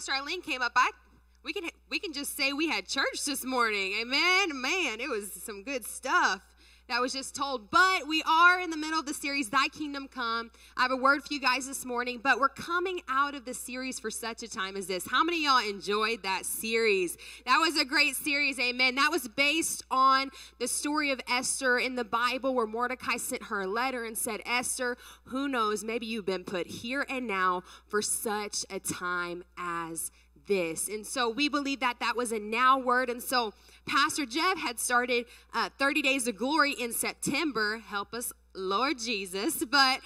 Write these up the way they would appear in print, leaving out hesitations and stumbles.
Pastor Eileen came up, we can just say we had church this morning. Amen. Man, it was some good stuff that was just told. But we are in the middle of the series, Thy Kingdom Come. I have a word for you guys this morning, but we're coming out of the series for such a time as this. How many of y'all enjoyed that series? That was a great series, amen. That was based on the story of Esther in the Bible, where Mordecai sent her a letter and said, Esther, who knows, maybe you've been put here and now for such a time as this. And so we believe that that was a now word. And so Pastor Jeff had started 30 Days of Glory in September. Help us, Lord Jesus. But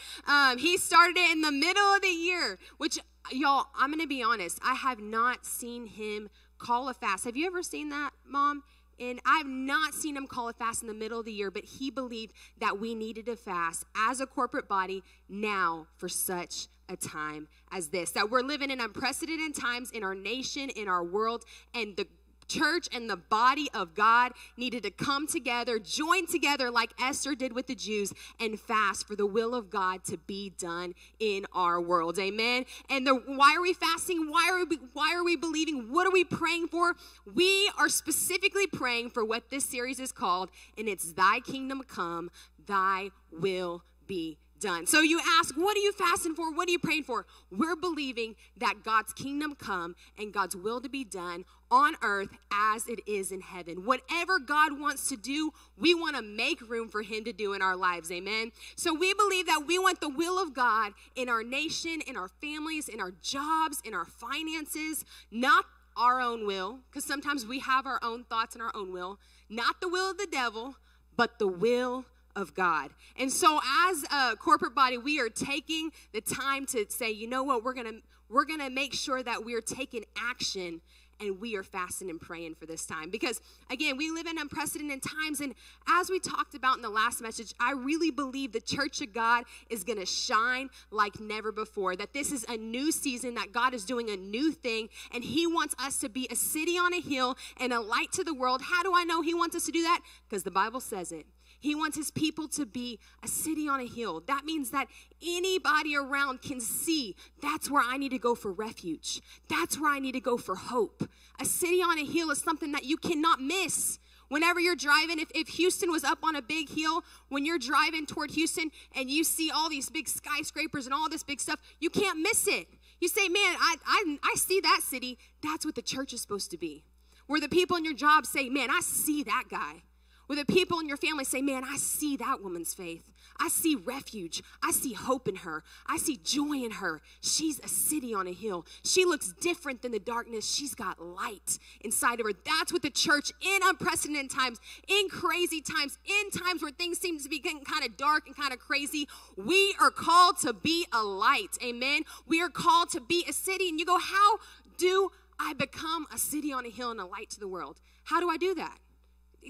he started it in the middle of the year, which, y'all, I'm going to be honest, I have not seen him call a fast. Have you ever seen that, Mom? And I've not seen him call a fast in the middle of the year, but he believed that we needed to fast as a corporate body now for such a time as this, that we're living in unprecedented times in our nation, in our world, and the church and the body of God needed to come together, join together like Esther did with the Jews, and fast for the will of God to be done in our world. Amen. And why are we fasting? Why are we believing? What are we praying for? We are specifically praying for what this series is called, and it's Thy Kingdom Come, Thy Will Be done. So you ask, what are you fasting for? What are you praying for? We're believing that God's kingdom come and God's will to be done on earth as it is in heaven. Whatever God wants to do, we want to make room for him to do in our lives. Amen. So we believe that we want the will of God in our nation, in our families, in our jobs, in our finances, not our own will, because sometimes we have our own thoughts and our own will, not the will of the devil, but the will of God. And so as a corporate body, we are taking the time to say, you know what, we're gonna make sure that we're taking action and we are fasting and praying for this time. Because again, we live in unprecedented times, and as we talked about in the last message, I really believe the church of God is gonna shine like never before. That this is a new season, that God is doing a new thing, and he wants us to be a city on a hill and a light to the world. How do I know he wants us to do that? Because the Bible says it. He wants his people to be a city on a hill. That means that anybody around can see that's where I need to go for refuge. That's where I need to go for hope. A city on a hill is something that you cannot miss. Whenever you're driving, if Houston was up on a big hill, when you're driving toward Houston and you see all these big skyscrapers and all this big stuff, you can't miss it. You say, man, I see that city. That's what the church is supposed to be. Where the people in your job say, man, I see that guy. Where the people in your family say, man, I see that woman's faith. I see refuge. I see hope in her. I see joy in her. She's a city on a hill. She looks different than the darkness. She's got light inside of her. That's what the church in unprecedented times, in crazy times, in times where things seem to be getting kind of dark and kind of crazy, we are called to be a light. Amen. We are called to be a city. And you go, how do I become a city on a hill and a light to the world? How do I do that?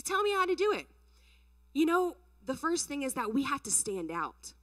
Tell me how to do it. You know, the first thing is that we have to stand out.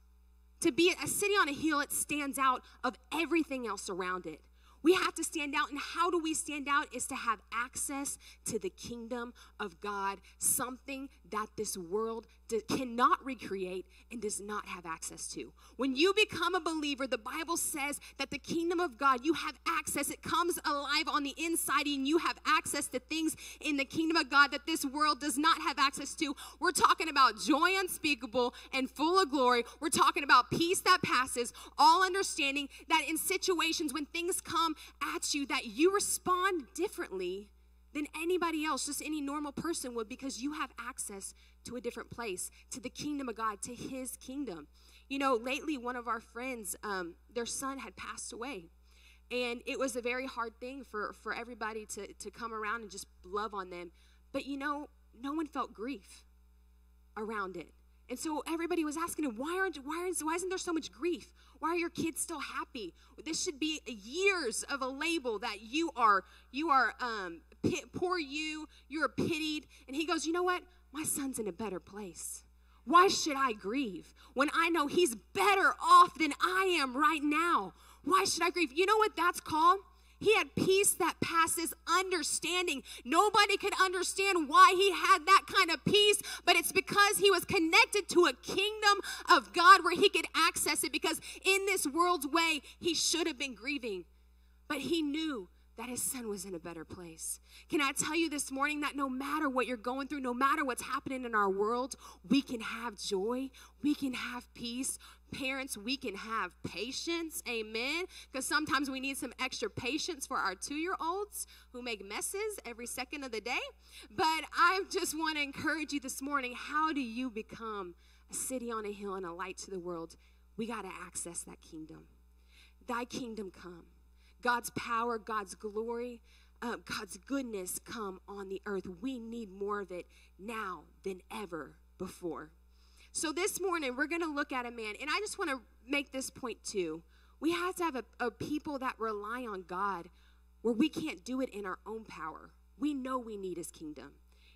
To be a city on a hill, it stands out of everything else around it. We have to stand out, and how do we stand out is to have access to the kingdom of God, something that this world cannot recreate and does not have access to. When you become a believer, the Bible says that the kingdom of God, you have access. It comes alive on the inside, and you have access to things in the kingdom of God that this world does not have access to. We're talking about joy unspeakable and full of glory. We're talking about peace that passes all understanding, that in situations when things come at you, that you respond differently than anybody else, just any normal person would, because you have access to a different place, to the kingdom of God, to his kingdom. You know, lately one of our friends, their son had passed away. And it was a very hard thing for everybody to come around and just love on them. But you know, no one felt grief around it. And so everybody was asking him, why isn't there so much grief? Why are your kids still happy? This should be years of a label that you are poor you are pitied. And he goes, you know what? My son's in a better place. Why should I grieve when I know he's better off than I am right now? Why should I grieve? You know what that's called? He had peace that passes understanding. Nobody could understand why he had that kind of peace, but it's because he was connected to a kingdom of God where he could access it, because in this world's way, he should have been grieving. But he knew that his son was in a better place. Can I tell you this morning that no matter what you're going through, no matter what's happening in our world, we can have joy, we can have peace. Parents, we can have patience, amen, because sometimes we need some extra patience for our 2-year-olds who make messes every second of the day. But I just want to encourage you this morning, how do you become a city on a hill and a light to the world? We got to access that kingdom. Thy kingdom come. God's power, God's glory, God's goodness come on the earth. We need more of it now than ever before. So this morning, we're going to look at a man, and I just want to make this point too. We have to have a people that rely on God where we can't do it in our own power. We know we need his kingdom.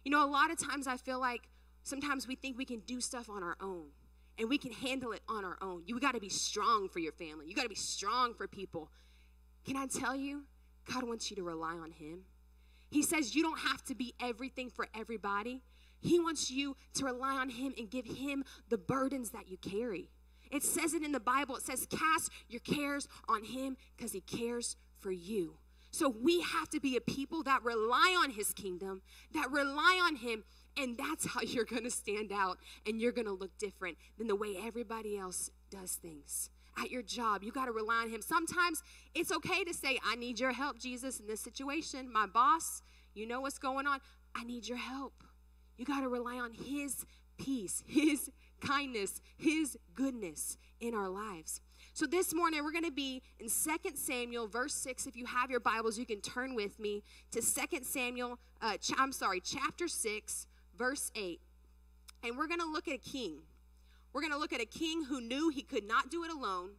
You know, a lot of times I feel like sometimes we think we can do stuff on our own, and we can handle it on our own. You got to be strong for your family. You got to be strong for people. Can I tell you, God wants you to rely on him. He says you don't have to be everything for everybody. He wants you to rely on him and give him the burdens that you carry. It says it in the Bible. It says cast your cares on him because he cares for you. So we have to be a people that rely on his kingdom, that rely on him, and that's how you're going to stand out and you're going to look different than the way everybody else does things. At your job, you got to rely on him. Sometimes it's okay to say, I need your help, Jesus, in this situation. My boss, you know what's going on. I need your help. You got to rely on his peace, his kindness, his goodness in our lives. So this morning, we're going to be in 2 Samuel, verse 6. If you have your Bibles, you can turn with me to 2 Samuel, chapter 6, verse 8. And we're going to look at a king. We're going to look at a king who knew he could not do it alone.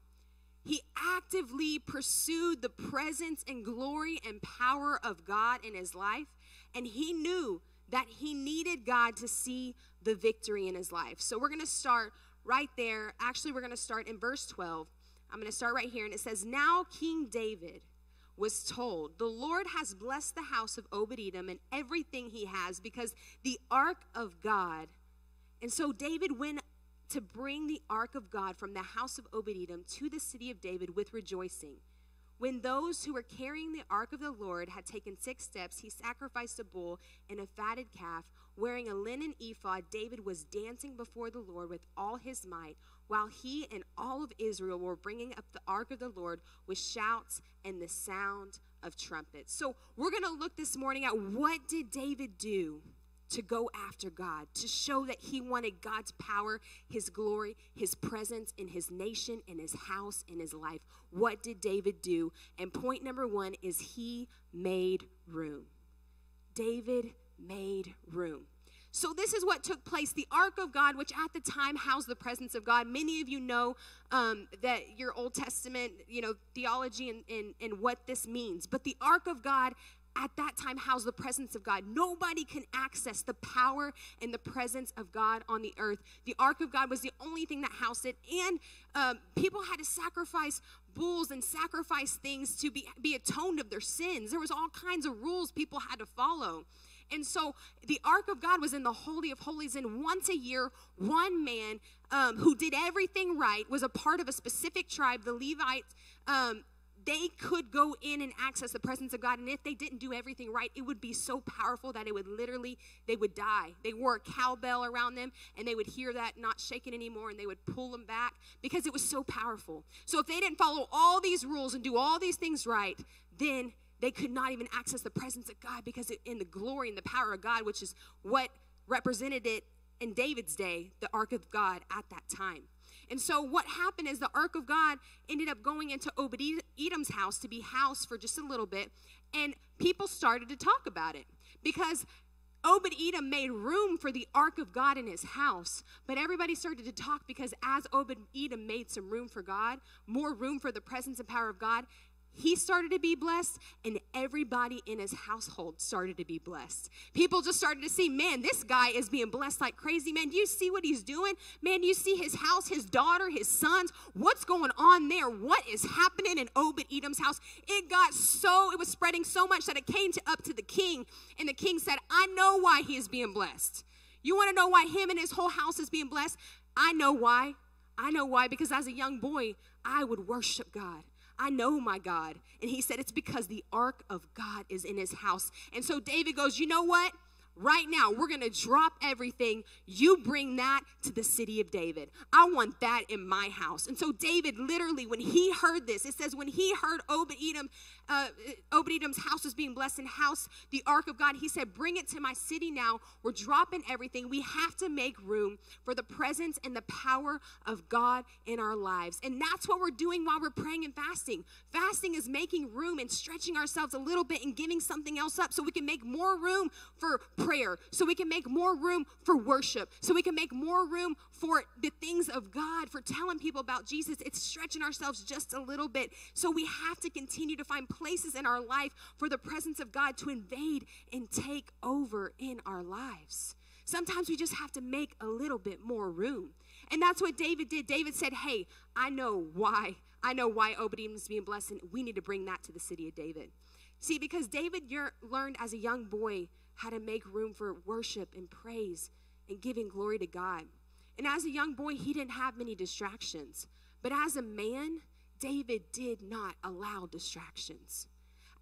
He actively pursued the presence and glory and power of God in his life. And he knew that he needed God to see the victory in his life. So we're going to start right there. Actually, we're going to start in verse 12. I'm going to start right here. And it says, now King David was told, the Lord has blessed the house of Obed-Edom and everything he has because the ark of God. And so David went to bring the ark of God from the house of Obed-Edom to the city of David with rejoicing. When those who were carrying the ark of the Lord had taken 6 steps, he sacrificed a bull and a fatted calf. Wearing a linen ephod, David was dancing before the Lord with all his might, while he and all of Israel were bringing up the ark of the Lord with shouts and the sound of trumpets. So we're going to look this morning at what did David do to go after God, to show that he wanted God's power, his glory, his presence in his nation, in his house, in his life. What did David do? And point number 1 is he made room. David made room. So this is what took place. The ark of God, which at the time housed the presence of God. Many of you know that your Old Testament, theology and what this means. But the ark of God at that time housed the presence of God. Nobody can access the power and the presence of God on the earth. The ark of God was the only thing that housed it. And people had to sacrifice bulls and sacrifice things to be atoned of their sins. There was all kinds of rules people had to follow. And so the ark of God was in the Holy of Holies, and once a year, one man who did everything right, was a part of a specific tribe, the Levites. They could go in and access the presence of God, and if they didn't do everything right, it would be so powerful that they would die. They wore a cowbell around them, and they would hear that not shaking anymore, and they would pull them back because it was so powerful. So if they didn't follow all these rules and do all these things right, then they could not even access the presence of God because in the glory and the power of God, which is what represented it in David's day, the ark of God at that time. And so what happened is the ark of God ended up going into Obed-Edom's house to be housed for just a little bit, and people started to talk about it because Obed-Edom made room for the ark of God in his house, but everybody started to talk because as Obed-Edom made some room for God, more room for the presence and power of God, he started to be blessed, and everybody in his household started to be blessed. People just started to see, man, this guy is being blessed like crazy. Man, do you see what he's doing? Man, you see his house, his daughter, his sons. What's going on there? What is happening in Obed-Edom's house? It was spreading so much that it came up to the king, and the king said, I know why he is being blessed. You want to know why him and his whole house is being blessed? I know why. I know why, because as a young boy, I would worship God. I know my God. And he said, it's because the ark of God is in his house. And so David goes, you know what? Right now, we're going to drop everything. You bring that to the city of David. I want that in my house. And so David literally, when he heard this, it says when he heard Obed-Edom's house was being blessed and house the ark of God, he said, bring it to my city now. We're dropping everything. We have to make room for the presence and the power of God in our lives. And that's what we're doing while we're praying and fasting. Fasting is making room and stretching ourselves a little bit and giving something else up so we can make more room for prayer, so we can make more room for worship, so we can make more room for the things of God, for telling people about Jesus. It's stretching ourselves just a little bit. So we have to continue to find places in our life for the presence of God to invade and take over in our lives. Sometimes we just have to make a little bit more room. And that's what David did. David said, hey, I know why Obed-Edom is being blessed, and we need to bring that to the city of David. See, because David learned as a young boy how to make room for worship and praise and giving glory to God. And as a young boy, he didn't have many distractions. But as a man, David did not allow distractions.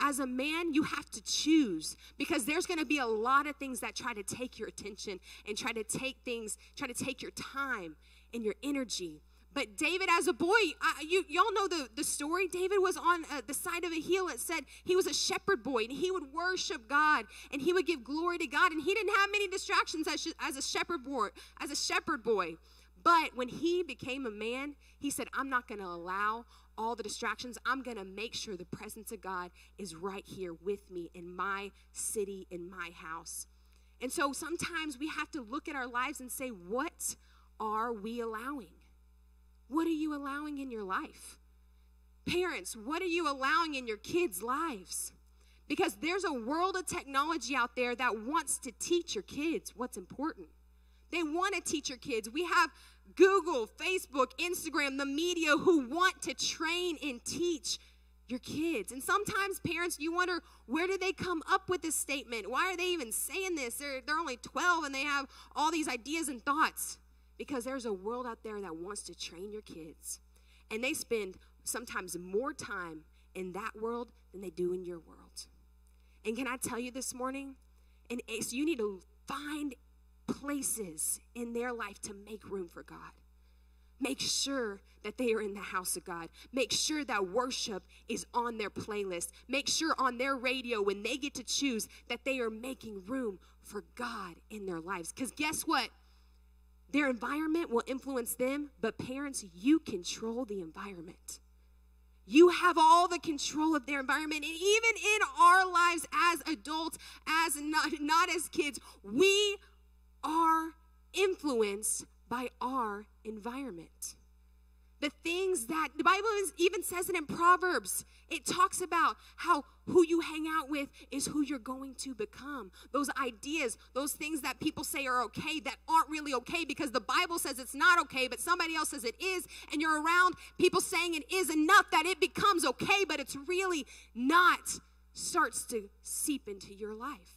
As a man, you have to choose, because there's going to be a lot of things that try to take your attention and try to take your time and your energy. But David, as a boy, y'all know the story. David was on the side of a hill. It said he was a shepherd boy, and he would worship God, and he would give glory to God, and he didn't have many distractions as a shepherd boy. But when he became a man, he said, I'm not going to allow all the distractions. I'm going to make sure the presence of God is right here with me in my city, in my house. And so sometimes we have to look at our lives and say, what are we allowing? What are you allowing in your life? Parents, what are you allowing in your kids' lives? Because there's a world of technology out there that wants to teach your kids what's important. They want to teach your kids. We have Google, Facebook, Instagram, the media who want to train and teach your kids. And sometimes parents, you wonder, where did they come up with this statement? Why are they even saying this? They're only 12 and they have all these ideas and thoughts. Because there's a world out there that wants to train your kids. And they spend sometimes more time in that world than they do in your world. And can I tell you this morning? And so you need to find places in their life to make room for God. Make sure that they are in the house of God. Make sure that worship is on their playlist. Make sure on their radio, when they get to choose, that they are making room for God in their lives. Because guess what? Their environment will influence them, but parents, you control the environment. You have all the control of their environment. And even in our lives as adults, as not as kids, we are influenced by our environment. The things that the Bible even says it in Proverbs. It talks about how who you hang out with is who you're going to become. Those ideas, those things that people say are okay that aren't really okay because the Bible says it's not okay, but somebody else says it is, and you're around people saying it is enough that it becomes okay, but it's really not, starts to seep into your life.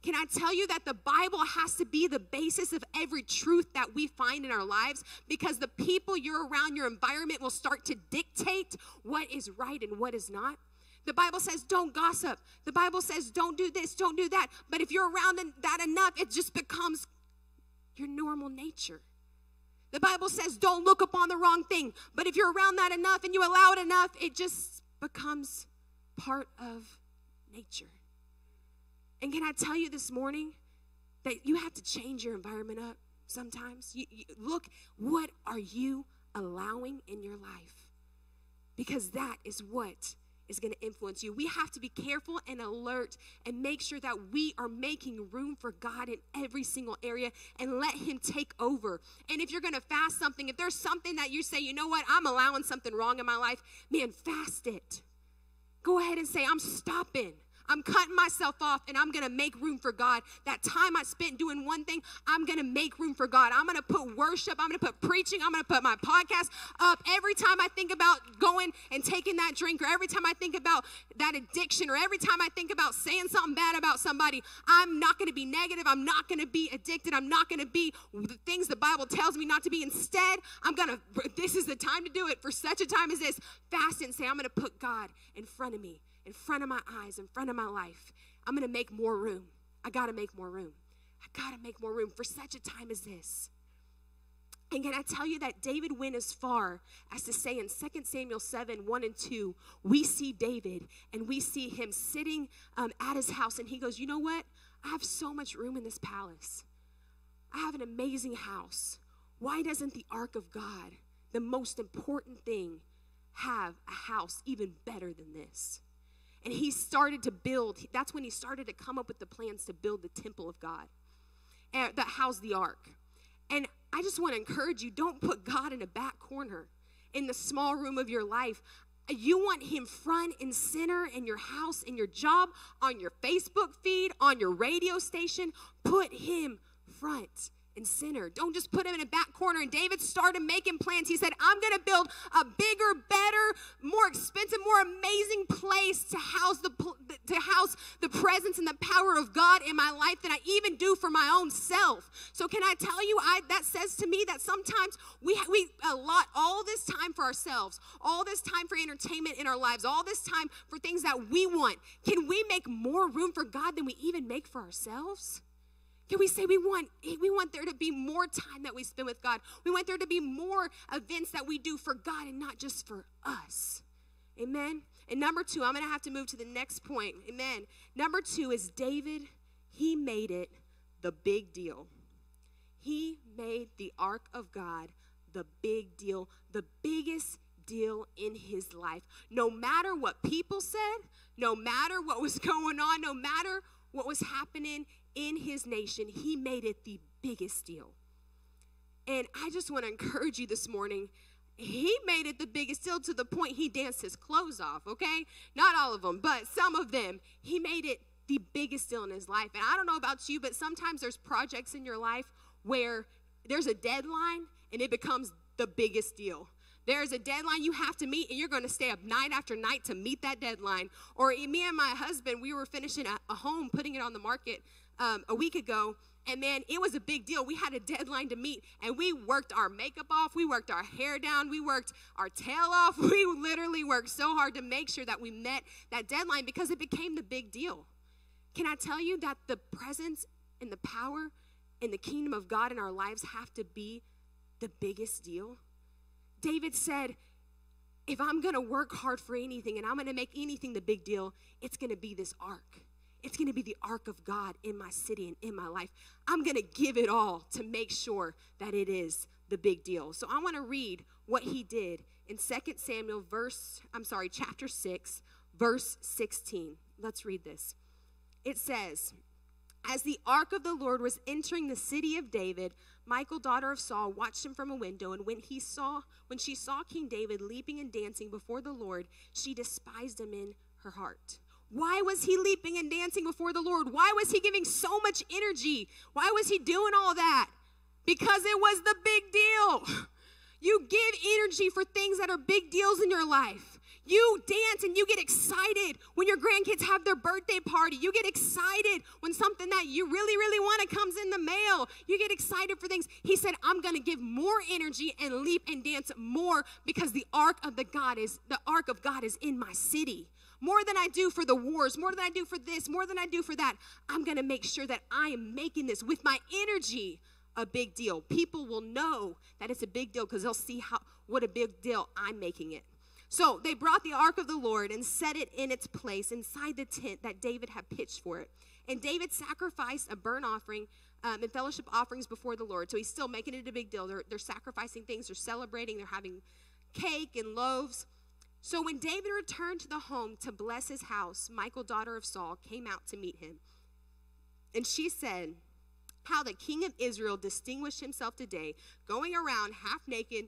Can I tell you that the Bible has to be the basis of every truth that we find in our lives? Because the people you're around, your environment will start to dictate what is right and what is not. The Bible says don't gossip. The Bible says don't do this, don't do that. But if you're around that enough, it just becomes your normal nature. The Bible says don't look upon the wrong thing. But if you're around that enough and you allow it enough, it just becomes part of nature. And can I tell you this morning that you have to change your environment up sometimes? You look, what are you allowing in your life? Because that is what is going to influence you. We have to be careful and alert and make sure that we are making room for God in every single area and let him take over. And if you're going to fast something, if there's something that you say, you know what, I'm allowing something wrong in my life, man, fast it. Go ahead and say, I'm stopping. I'm cutting myself off, and I'm going to make room for God. That time I spent doing one thing, I'm going to make room for God. I'm going to put worship. I'm going to put preaching. I'm going to put my podcast up. Every time I think about going and taking that drink, or every time I think about that addiction, or every time I think about saying something bad about somebody, I'm not going to be negative. I'm not going to be addicted. I'm not going to be the things the Bible tells me not to be. Instead, this is the time to do it for such a time as this. Fast and say, I'm going to put God in front of me, in front of my eyes, in front of my life. I'm going to make more room. I got to make more room. I got to make more room for such a time as this. And can I tell you that David went as far as to say in 2 Samuel 7, 1 and 2, we see David and we see him sitting at his house, and he goes, you know what? I have so much room in this palace. I have an amazing house. Why doesn't the ark of God, the most important thing, have a house even better than this? And he started to build. That's when he started to come up with the plans to build the temple of God that housed the ark. And I just want to encourage you, don't put God in a back corner in the small room of your life. You want him front and center in your house, in your job, on your Facebook feed, on your radio station. Put him front and center. Don't just put him in a back corner. And David started making plans. He said, I'm going to build a bigger, better, more expensive, more amazing place to house the presence and the power of God in my life than I even do for my own self. So can I tell you, that says to me that sometimes we allot all this time for ourselves, all this time for entertainment in our lives, all this time for things that we want. Can we make more room for God than we even make for ourselves? Can we say we want there to be more time that we spend with God? We want there to be more events that we do for God and not just for us. Amen? And number 2, I'm going to have to move to the next point. Amen. Number 2 is David, he made it the big deal. He made the ark of God the big deal, the biggest deal in his life. No matter what people said, no matter what was going on, no matter what was happening in his nation, he made it the biggest deal. And I just want to encourage you this morning, he made it the biggest deal to the point he danced his clothes off, okay? Not all of them, but some of them. He made it the biggest deal in his life. And I don't know about you, but sometimes there's projects in your life where there's a deadline and it becomes the biggest deal. There's a deadline you have to meet, and you're going to stay up night after night to meet that deadline. Or me and my husband, we were finishing a home, putting it on the market a week ago, and man, it was a big deal. We had a deadline to meet, and we worked our makeup off. We worked our hair down. We worked our tail off. We literally worked so hard to make sure that we met that deadline because it became the big deal. Can I tell you that the presence and the power and the kingdom of God in our lives have to be the biggest deal? David said, if I'm going to work hard for anything and I'm going to make anything the big deal, it's going to be this ark. It's going to be the ark of God in my city and in my life. I'm going to give it all to make sure that it is the big deal. So I want to read what he did in 2 Samuel chapter 6, verse 16. Let's read this. It says, as the ark of the Lord was entering the city of David, Michal, daughter of Saul, watched him from a window, and when she saw King David leaping and dancing before the Lord, she despised him in her heart. Why was he leaping and dancing before the Lord? Why was he giving so much energy? Why was he doing all that? Because it was the big deal. You give energy for things that are big deals in your life. You dance and you get excited when your grandkids have their birthday party. You get excited when something that you really, really want comes in the mail. You get excited for things. He said, I'm going to give more energy and leap and dance more because the ark of God is in my city. More than I do for the wars, more than I do for this, more than I do for that. I'm going to make sure that I am making this with my energy a big deal. People will know that it's a big deal because they'll see what a big deal I'm making it. So they brought the ark of the Lord and set it in its place inside the tent that David had pitched for it. And David sacrificed a burnt offering and fellowship offerings before the Lord. So he's still making it a big deal. They're sacrificing things. They're celebrating. They're having cake and loaves. So when David returned to the home to bless his house, Michal, daughter of Saul, came out to meet him. And she said, how the king of Israel distinguished himself today, going around half naked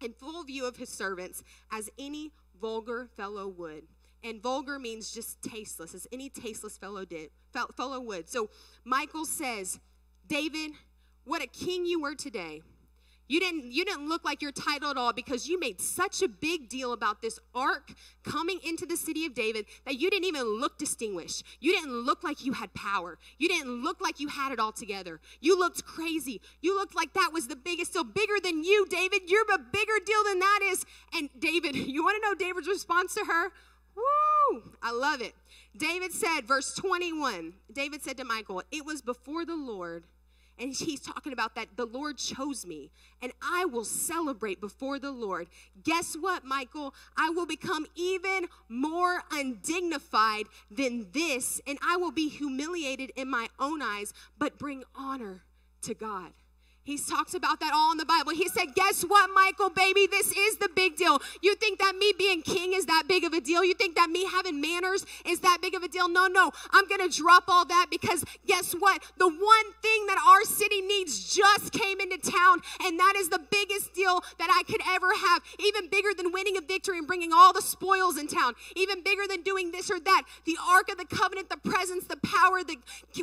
in full view of his servants, as any vulgar fellow would. and vulgar means just tasteless, as any tasteless fellow would. So Michal says, David, what a king you were today. You didn't look like your title at all because you made such a big deal about this ark coming into the city of David that you didn't even look distinguished. You didn't look like you had power. You didn't look like you had it all together. You looked crazy. You looked like that was the biggest deal, bigger than you, David. You're a bigger deal than that is. And David, you want to know David's response to her? Woo! I love it. David said, verse 21, David said to Michal, it was before the Lord. And he's talking about that the Lord chose me, and I will celebrate before the Lord. Guess what, Michal? I will become even more undignified than this, and I will be humiliated in my own eyes, but bring honor to God. He talks about that all in the Bible. He said, guess what, Michal, baby? This is the big deal. You think that me being king is that big of a deal? You think that me having manners is that big of a deal? No. I'm going to drop all that because guess what? The one thing that our city needs just came into town, and that is the biggest deal that I could ever have. Even bigger than winning a victory and bringing all the spoils in town. Even bigger than doing this or that. The Ark of the Covenant, the presence, the power,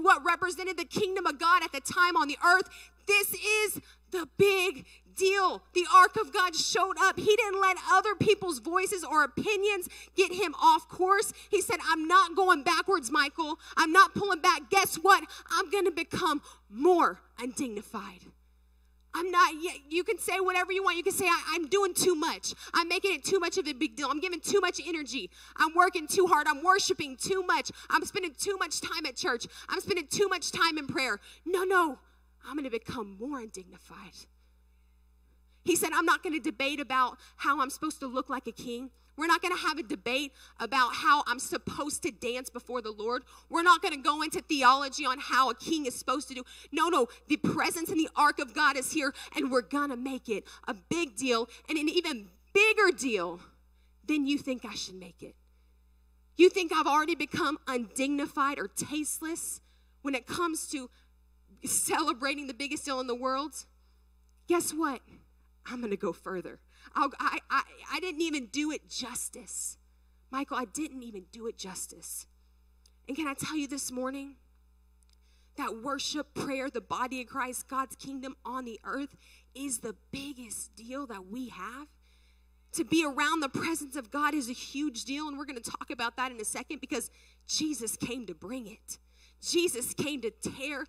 what represented the kingdom of God at the time on the earth. This is the big deal. The Ark of God showed up. He didn't let other people's voices or opinions get him off course. He said, I'm not going backwards, Michal. I'm not pulling back. Guess what? I'm going to become more undignified. You can say whatever you want. You can say, I'm doing too much. I'm making it too much of a big deal. I'm giving too much energy. I'm working too hard. I'm worshiping too much. I'm spending too much time at church. I'm spending too much time in prayer. No. I'm going to become more undignified. He said, I'm not going to debate about how I'm supposed to look like a king. We're not going to have a debate about how I'm supposed to dance before the Lord. We're not going to go into theology on how a king is supposed to do. No. The presence and the Ark of God is here, and we're going to make it a big deal and an even bigger deal than you think I should make it. You think I've already become undignified or tasteless when it comes to celebrating the biggest deal in the world? Guess what? I'm going to go further. I didn't even do it justice. Michal, I didn't even do it justice. And can I tell you this morning that worship, prayer, the body of Christ, God's kingdom on the earth is the biggest deal that we have? To be around the presence of God is a huge deal, and we're going to talk about that in a second because Jesus came to bring it. Jesus came to tear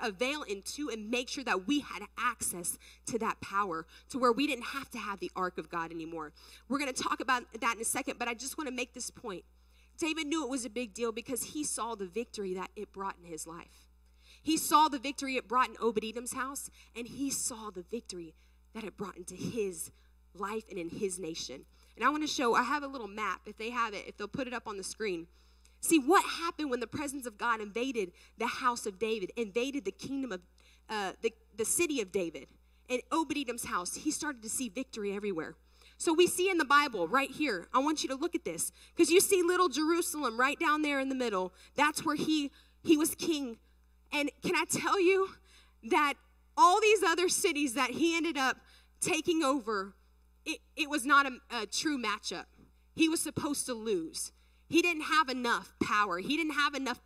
a veil in two and make sure that we had access to that power, to where we didn't have to have the Ark of God anymore. We're going to talk about that in a second, but I just want to make this point. David knew it was a big deal because he saw the victory that it brought in his life. He saw the victory it brought in Obed-Edom's house, and he saw the victory that it brought into his life and in his nation. And I want to show, I have a little map, if they have it, if they'll put it up on the screen. See, what happened when the presence of God invaded the house of David, invaded the kingdom of, the city of David, and Obed-Edom's house? He started to see victory everywhere. So we see in the Bible right here, I want you to look at this, because you see little Jerusalem right down there in the middle. That's where he was king. And can I tell you that all these other cities that he ended up taking over, it was not a true matchup. He was supposed to lose. He didn't have enough power. He didn't have enough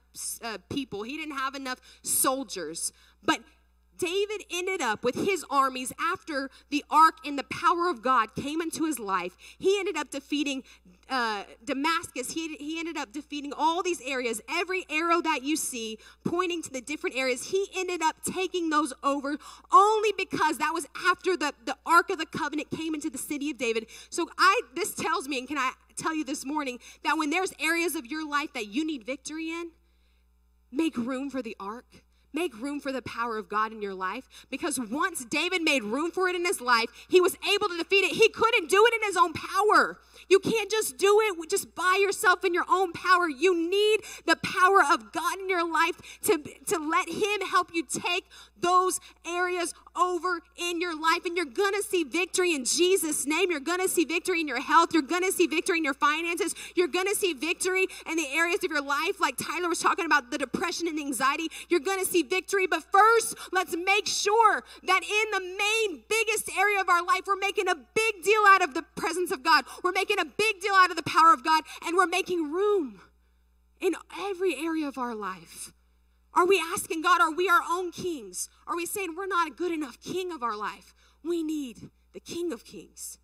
people. He didn't have enough soldiers. But David ended up with his armies after the ark and the power of God came into his life. He ended up defeating Damascus. He ended up defeating all these areas. Every arrow that you see pointing to the different areas, he ended up taking those over only because that was after the Ark of the Covenant came into the city of David. So this tells me, and can I tell you this morning, that when there's areas of your life that you need victory in, make room for the ark. Make room for the power of God in your life, because once David made room for it in his life, he was able to defeat it. He couldn't do it in his own power. You can't just do it just by yourself in your own power. You need the power of God in your life to let him help you take those areas over in your life. And you're going to see victory in Jesus' name. You're going to see victory in your health. You're going to see victory in your finances. You're going to see victory in the areas of your life, like Tyler was talking about, the depression and anxiety. You're going to see victory. But first, let's make sure that in the main, biggest area of our life, we're making a big deal out of the presence of God. We're making a big deal out of the power of God. And we're making room in every area of our life. Are we asking God, are we our own kings? Are we saying we're not a good enough king of our life? We need the King of Kings.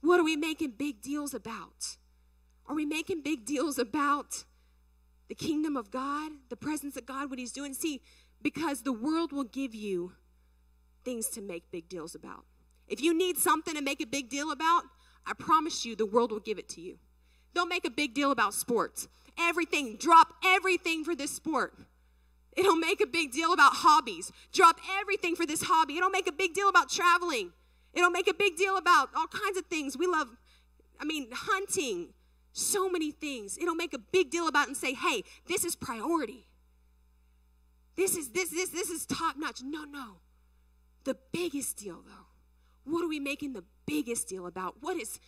What are we making big deals about? Are we making big deals about the kingdom of God, the presence of God, what he's doing? See, because the world will give you things to make big deals about. If you need something to make a big deal about, I promise you the world will give it to you. Don't make a big deal about sports. Everything, drop everything for this sport. It'll make a big deal about hobbies. Drop everything for this hobby. It'll make a big deal about traveling. It'll make a big deal about all kinds of things. We love, hunting, so many things. It'll make a big deal about and say, hey, this is priority. This is top notch. No. The biggest deal, though. What are we making the biggest deal about? What is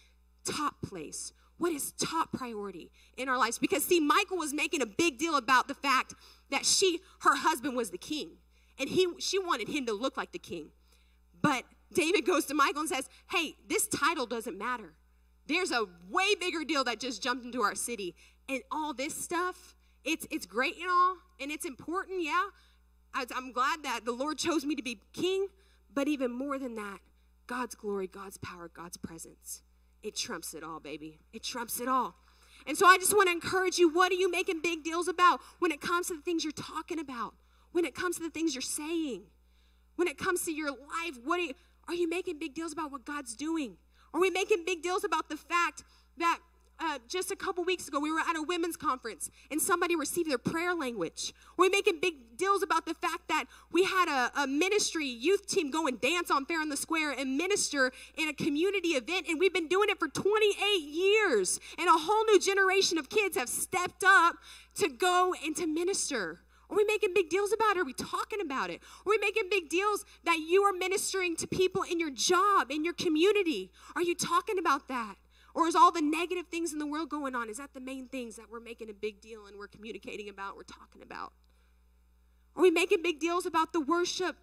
top place? What is top priority in our lives? Because, see, Michal was making a big deal about the fact that her husband was the king. And she wanted him to look like the king. But David goes to Michal and says, hey, this title doesn't matter. There's a way bigger deal that just jumped into our city. And all this stuff, it's great and all, and it's important, yeah. I'm glad that the Lord chose me to be king. But even more than that, God's glory, God's power, God's presence. It trumps it all, baby. It trumps it all. And so I just want to encourage you, what are you making big deals about when it comes to the things you're talking about? When it comes to the things you're saying? When it comes to your life, are you making big deals about what God's doing? Are we making big deals about the fact that just a couple weeks ago we were at a women's conference and somebody received their prayer language? Are we making big deals about the fact that we had a ministry youth team go and dance on Fair in the Square and minister in a community event, and we've been doing it for 28 years, and a whole new generation of kids have stepped up to go and to minister? Are we making big deals about it? Are we talking about it? Are we making big deals that you are ministering to people in your job, in your community? Are you talking about that? Or is all the negative things in the world going on? Is that the main things that we're making a big deal and we're communicating about, we're talking about? Are we making big deals about the worship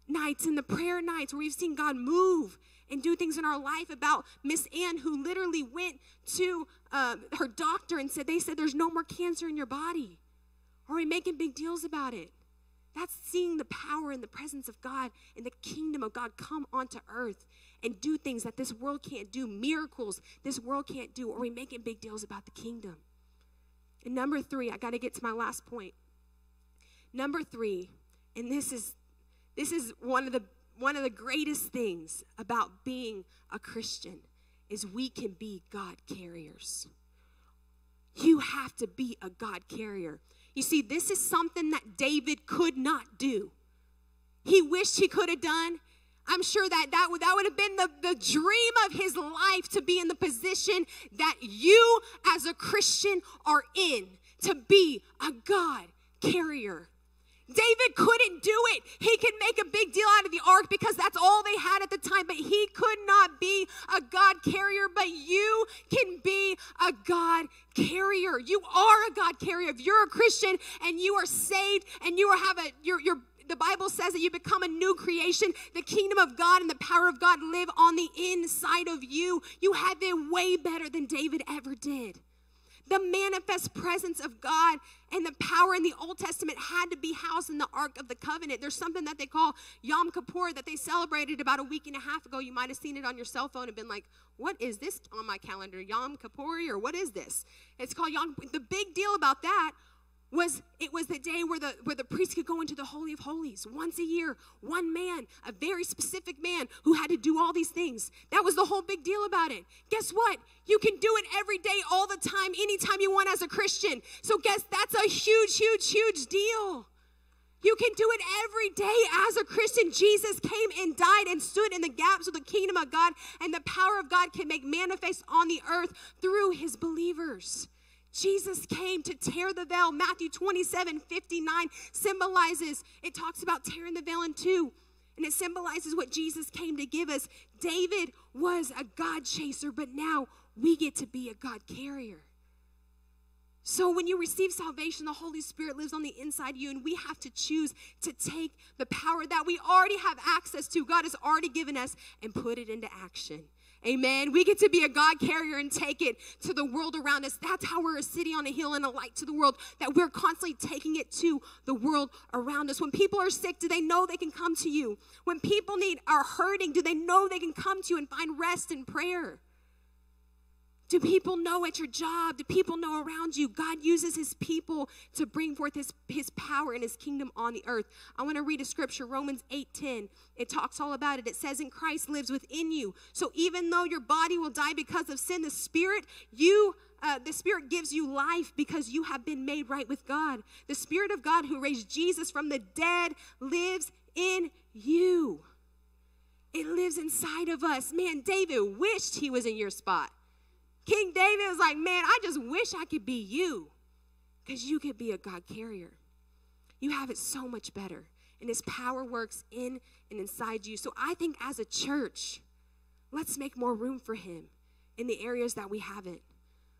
nights and the prayer nights where we've seen God move and do things in our life? About Miss Ann, who literally went to her doctor and they said there's no more cancer in your body. Are we making big deals about it? That's seeing the power and the presence of God and the kingdom of God come onto earth and do things that this world can't do, miracles this world can't do. Are we making big deals about the kingdom? And number 3, I got to get to my last point. Number 3, and this is one of the greatest things about being a Christian, is we can be God carriers. You have to be a God carrier. You see, this is something that David could not do. He wished he could have done. I'm sure that would have been the dream of his life, to be in the position that you as a Christian are in, to be a God carrier. David couldn't do it. He could make a big deal out of the ark because that's all they had at the time, but he could not be a God carrier. But you can be a God carrier. You are a God carrier. If you're a Christian and you are saved and the Bible says that you become a new creation, the kingdom of God and the power of God live on the inside of you. You have it way better than David ever did. The manifest presence of God and the power in the Old Testament had to be housed in the Ark of the Covenant. There's something that they call Yom Kippur that they celebrated about a week and a half ago. You might have seen it on your cell phone and been like, what is this on my calendar? Yom Kippur, or what is this? It's called Yom. The big deal about that was the day where the priest could go into the Holy of Holies once a year. One man, a very specific man who had to do all these things. That was the whole big deal about it. Guess what? You can do it every day, all the time, anytime you want as a Christian. So that's a huge, huge, huge deal. You can do it every day as a Christian. Jesus came and died and stood in the gaps of the kingdom of God, and the power of God can make manifest on the earth through his believers. Jesus came to tear the veil. Matthew 27:59 symbolizes, it talks about tearing the veil in two. And it symbolizes what Jesus came to give us. David was a God chaser, but now we get to be a God carrier. So when you receive salvation, the Holy Spirit lives on the inside of you, and we have to choose to take the power that we already have access to, God has already given us, and put it into action. Amen. We get to be a God carrier and take it to the world around us. That's how we're a city on a hill and a light to the world, that we're constantly taking it to the world around us. When people are sick, do they know they can come to you? When people are hurting, do they know they can come to you and find rest in prayer? Do people know at your job? Do people know around you? God uses his people to bring forth his power and his kingdom on the earth. I want to read a scripture, Romans 8:10. It talks all about it. It says, "And Christ lives within you. So even though your body will die because of sin, the Spirit gives you life because you have been made right with God. The Spirit of God who raised Jesus from the dead lives in you." It lives inside of us. Man, David wished he was in your spot. King David was like, man, I just wish I could be you, because you could be a God carrier. You have it so much better, and his power works in and inside you. So I think as a church, let's make more room for him in the areas that we haven't.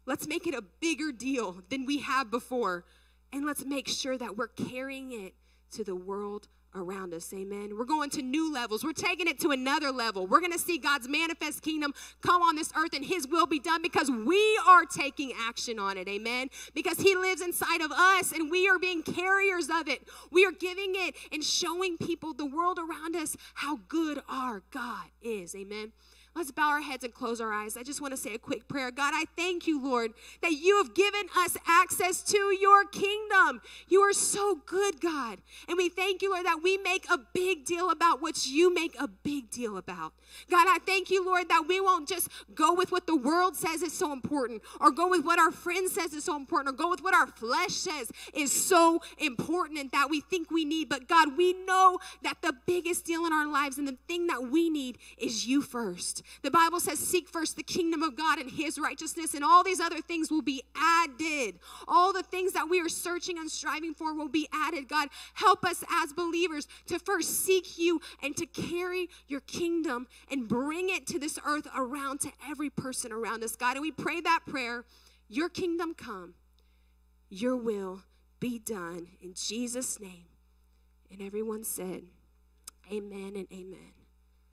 Let's make it a bigger deal than we have before, and let's make sure that we're carrying it to the world around us. Amen. We're going to new levels. We're taking it to another level. We're going to see God's manifest kingdom come on this earth, and his will be done because we are taking action on it. Amen. Because he lives inside of us, and we are being carriers of it. We are giving it and showing people, the world around us, how good our God is. Amen. Let's bow our heads and close our eyes. I just want to say a quick prayer. God, I thank you, Lord, that you have given us access to your kingdom. You are so good, God. And we thank you, Lord, that we make a big deal about what you make a big deal about. God, I thank you, Lord, that we won't just go with what the world says is so important, or go with what our friend says is so important, or go with what our flesh says is so important and that we think we need. But God, we know that the biggest deal in our lives and the thing that we need is you first. The Bible says, seek first the kingdom of God and his righteousness, and all these other things will be added. All the things that we are searching and striving for will be added. God, help us as believers to first seek you and to carry your kingdom and bring it to this earth around to every person around us, God. And we pray that prayer, your kingdom come, your will be done in Jesus' name. And everyone said, amen and amen.